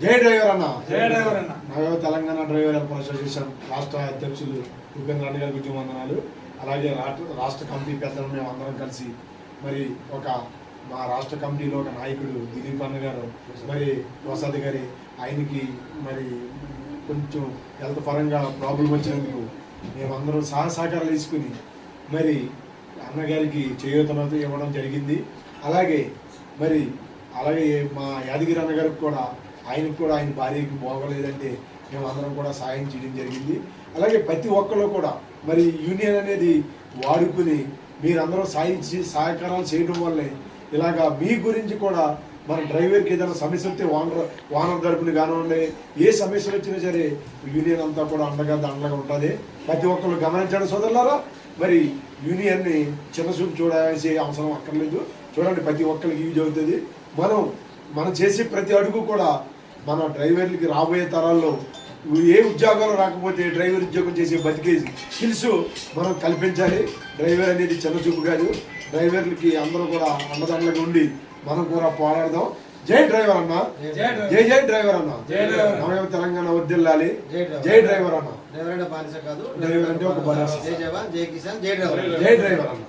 జై డ్రైవర్ అన్న. జై డ్రైవర్ అన్న. నవ తెలంగాణ డ్రైవర్ హెల్పర్ అసోసియేషన్ రాష్ట్ర అధ్యక్షులు ఉపేంద్ర రెడ్డి గారికి ఉద్యమవందనాలు. అలాగే రాష్ట్ర కమిటీ పెద్దలు మేము అందరం కలిసి మరి మా రాష్ట్ర కమిటీలో ఒక నాయకుడు దిలీప్ అన్న గారు, మరి ప్రసాద్ గారి ఆయనకి మరి కొంచెం హెల్త్ పరంగా ప్రాబ్లం వచ్చినందుకు మేమందరం సహకారాలు తీసుకుని మరి అన్నగారికి చేయూతనతో ఇవ్వడం జరిగింది. అలాగే మా యాదగిరి అన్నగారికి కూడా ఆయన భార్యకి బాగోలేదంటే మేమందరం కూడా సాయం చేయడం జరిగింది. అలాగే ప్రతి ఒక్కరు కూడా మరి యూనియన్ అనేది వాడుకుని మీరందరూ సహకారాలు చేయడం వల్లే ఇలాగా మీ గురించి కూడా మన డ్రైవర్కి ఏదైనా సమస్య వస్తే వానర్ తరపున కానివ్వండి, ఏ సమస్యలు వచ్చినా సరే యూనియన్ అంతా కూడా దండగా ఉంటుంది. ప్రతి ఒక్కరు గమనించండి సోదరులారా. మరి యూనియన్ని చిన్నచూపు చూడాల్సిన అవసరం అక్కర్లేదు. చూడండి, ప్రతి ఒక్కరికి యూజ్ అవుతుంది. మనం చేసే ప్రతి అడుగు కూడా మన డ్రైవర్లకి రాబోయే తరాల్లో ఏ ఉద్యోగాలు రాకపోతే డ్రైవర్ ఉద్యోగం చేసే బతికే స్కిల్స్ మనం కల్పించాలి. డ్రైవర్ అనేది చిన్నచూపు కాదు. డ్రైవర్లకి అందరూ కూడా అండదండగా ఉండి మనం కూడా పోరాడదాం. జై డ్రైవర్ అన్న. జై జై డ్రైవర్ అన్న. నవ తెలంగాణ వర్ధిల్లాలి. జై డ్రైవర్ అన్న. డ్రైవర్ అంటే బానిస కాదు, డ్రైవర్ అంటే ఒక బానిస. జై జవాన్ జై కిసాన్ జై డ్రైవర్. జై డ్రైవర్ అన్న.